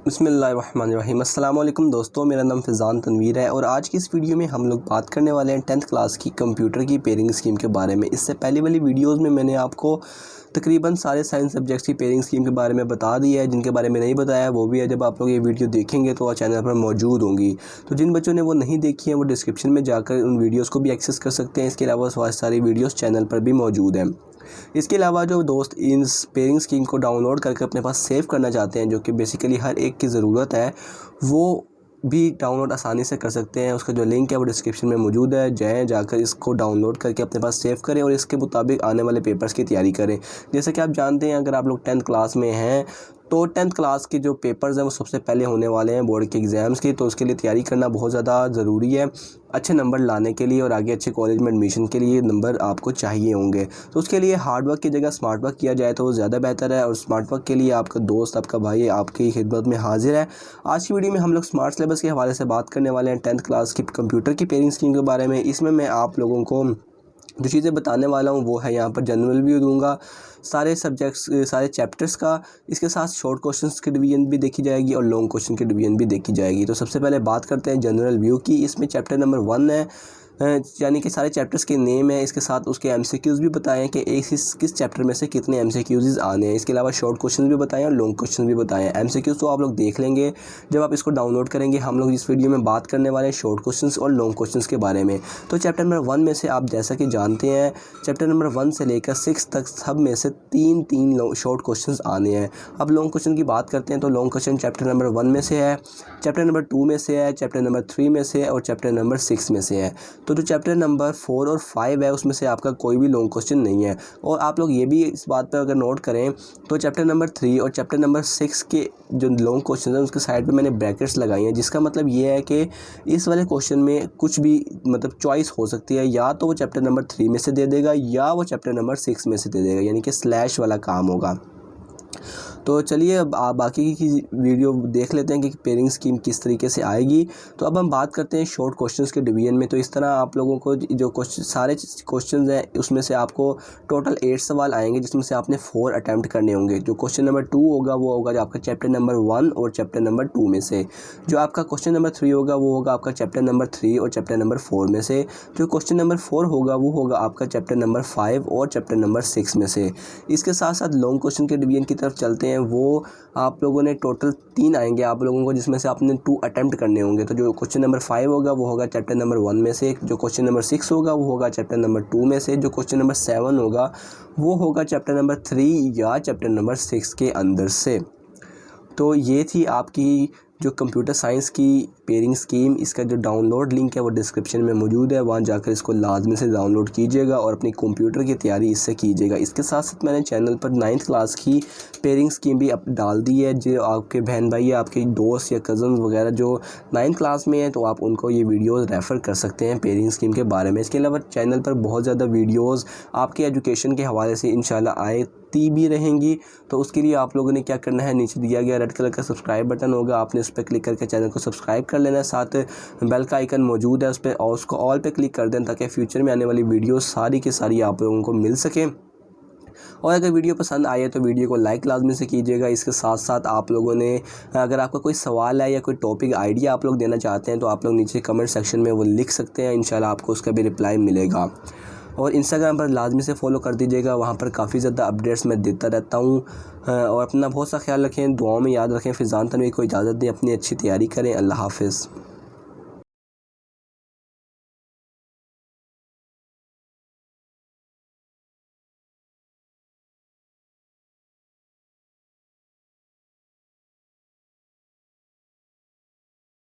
बिस्मिल्लाहिर्रहमानिर्रहीम। अस्सलाम वालेकुम दोस्तों, मेरा नाम फ़ैज़ान तनवीर है और आज की इस वीडियो में हम लोग बात करने वाले हैं 10th क्लास की कंप्यूटर की पेयरिंग स्कीम के बारे में। इससे पहले वाली वीडियोस में मैंने आपको तकरीबन सारे साइंस सब्जेक्ट्स की पेयरिंग स्कीम के बारे में बता दिया है। जिनके बारे में नहीं बताया वो भी है, जब आप लोग ये वीडियो देखेंगे तो चैनल पर मौजूद होंगी। तो जिन बच्चों ने वो नहीं देखी है वो डिस्क्रिप्शन में जाकर उन वीडियोज़ को भी एक्सेस कर सकते हैं। इसके अलावा बहुत सारी वीडियोज़ चैनल पर भी मौजूद हैं। इसके अलावा जो दोस्त इन पेयरिंग स्कीम को डाउनलोड करके अपने पास सेव करना चाहते हैं, जो कि बेसिकली हर एक की ज़रूरत है, वो भी डाउनलोड आसानी से कर सकते हैं। उसका जो लिंक है वो डिस्क्रिप्शन में मौजूद है। जाकर इसको डाउनलोड करके अपने पास सेव करें और इसके मुताबिक आने वाले पेपर्स की तैयारी करें। जैसे कि आप जानते हैं, अगर आप लोग 10th क्लास में हैं तो 10th क्लास के जो पेपर्स हैं वो सबसे पहले होने वाले हैं बोर्ड के एग्ज़ाम्स की। तो उसके लिए तैयारी करना बहुत ज़्यादा ज़रूरी है अच्छे नंबर लाने के लिए, और आगे अच्छे कॉलेज में एडमिशन के लिए नंबर आपको चाहिए होंगे। तो उसके लिए हार्ड वर्क की जगह स्मार्ट वर्क किया जाए तो वो ज़्यादा बेहतर है। और स्मार्ट वर्क के लिए आपका दोस्त, आपका भाई आपकी खिदमत में हाजिर है। आज की वीडियो में हम लोग स्मार्ट सिलेबस के हवाले से बात करने वाले हैं 10th क्लास की कंप्यूटर की पेयरिंग स्कीम के बारे में। इसमें मैं आप लोगों को जो चीज़ें बताने वाला हूँ वो है, यहाँ पर जनरल व्यू दूंगा सारे सब्जेक्ट्स, सारे चैप्टर्स का। इसके साथ शॉर्ट क्वेश्चंस की डिवीजन भी देखी जाएगी और लॉन्ग क्वेश्चन की डिवीजन भी देखी जाएगी। तो सबसे पहले बात करते हैं जनरल व्यू की। इसमें चैप्टर नंबर 1 है, यानी कि सारे चैप्टर्स के नेम है। इसके साथ उसके एमसीक्यूज़ भी बताएं कि किस चैप्टर में से कितने एमसीक्यूज़ आने हैं। इसके अलावा शॉर्ट क्वेश्चन भी बताएं और लॉन्ग क्वेश्चन भी बताएं। एमसीक्यूज़ तो आप लोग देख लेंगे जब आप इसको डाउनलोड करेंगे। हम लोग इस वीडियो में बात करने वाले हैं शॉर्ट क्वेश्चंस और लॉन्ग क्वेश्चंस के बारे में। तो चैप्टर नंबर 1 में से आप जैसा कि जानते हैं, चैप्टर नंबर 1 से लेकर 6 तक सब में से तीन शॉर्ट क्वेश्चंस आने हैं। अब लॉन्ग क्वेश्चन की बात करते हैं तो लॉन्ग क्वेश्चन चैप्टर नंबर 1 में से है, चैप्टर नंबर 2 में से है, चैप्टर नंबर 3 में से है और चैप्टर नंबर 6 में से है। तो जो चैप्टर नंबर 4 और 5 है उसमें से आपका कोई भी लॉन्ग क्वेश्चन नहीं है। और आप लोग ये भी इस बात पर अगर नोट करें तो चैप्टर नंबर 3 और चैप्टर नंबर 6 के जो लॉन्ग क्वेश्चन हैं उसके साइड पे मैंने ब्रैकेट्स लगाई हैं, जिसका मतलब ये है कि इस वाले क्वेश्चन में कुछ भी मतलब चॉइस हो सकती है। या तो वो चैप्टर नंबर 3 में से दे देगा या वो चैप्टर नंबर 6 में से दे देगा, यानी कि स्लैश वाला काम होगा। तो चलिए अब आप बाकी की वीडियो देख लेते हैं कि पेयरिंग स्कीम किस तरीके से आएगी। तो अब हम बात करते हैं शॉर्ट क्वेश्चंस के डिवीजन में। तो इस तरह आप लोगों को जो सारे क्वेश्चंस हैं उसमें से आपको टोटल 8 सवाल आएंगे, जिसमें से आपने 4 अटैम्प्ट करने होंगे। जो क्वेश्चन नंबर 2 होगा वो होगा जो आपका चैप्टर नंबर 1 और चैप्टर नंबर 2 में से। जो आपका क्वेश्चन नंबर 3 होगा वो होगा आपका चैप्टर नंबर 3 और चैप्टर नंबर 4 में से। जो क्वेश्चन नंबर 4 होगा वो होगा आपका चैप्टर नंबर 5 और चैप्टर नंबर 6 में से। इसके साथ साथ लॉन्ग क्वेश्चन के डिवीजन की तरफ चलते हैं। वो आप लोगों ने टोटल 3 आएंगे आप लोगों को, जिसमें से आपने 2 अटैम्प्ट करने होंगे। तो जो क्वेश्चन नंबर 5 होगा वो होगा चैप्टर नंबर 1 में से। जो क्वेश्चन नंबर 6 होगा वो होगा चैप्टर नंबर 2 में से। जो क्वेश्चन नंबर 7 होगा वो होगा चैप्टर नंबर 3 या चैप्टर नंबर 6 के अंदर से। तो ये थी आपकी जो कंप्यूटर साइंस की पेयरिंग स्कीम। इसका जो डाउनलोड लिंक है वो डिस्क्रिप्शन में मौजूद है, वहाँ जाकर इसको लाजमी से डाउनलोड कीजिएगा और अपनी कंप्यूटर की तैयारी इससे कीजिएगा। इसके साथ साथ मैंने चैनल पर 9th क्लास की पेयरिंग स्कीम भी डाल दी है। जो आपके बहन भाई या आपके दोस्त या कज़न वगैरह जो 9th क्लास में हैं तो आप उनको ये वीडियोज़ रेफ़र कर सकते हैं पेयरिंग स्कीम के बारे में। इसके अलावा चैनल पर बहुत ज़्यादा वीडियोज़ आपके एजुकेशन के हवाले से इंशाल्लाह आती भी रहेंगी। तो उसके लिए आप लोगों ने क्या करना है, नीचे दिया गया रेड कलर का सब्सक्राइब बटन होगा, आपने उस पर क्लिक करके चैनल को सब्सक्राइब कर लेना है। साथ बेल का आइकन मौजूद है, उस पर और उसको ऑल पे क्लिक कर दें ताकि फ्यूचर में आने वाली वीडियो सारी की सारी आप लोगों को मिल सके। और अगर वीडियो पसंद आए तो वीडियो को लाइक लाजमी से कीजिएगा। इसके साथ साथ आप लोगों ने अगर आपका कोई सवाल है या कोई टॉपिक आइडिया आप लोग देना चाहते हैं तो आप लोग नीचे कमेंट सेक्शन में वो लिख सकते हैं, इंशाल्लाह आपको उसका भी रिप्लाई मिलेगा। और इंस्टाग्राम पर लाजमी से फॉलो कर दीजिएगा, वहाँ पर काफ़ी ज़्यादा अपडेट्स मैं देता रहता हूँ। और अपना बहुत सा ख्याल रखें, दुआओं में याद रखें। फ़ैज़ान तनवीर को इजाज़त दें, अपनी अच्छी तैयारी करें। अल्लाह हाफ़िज़।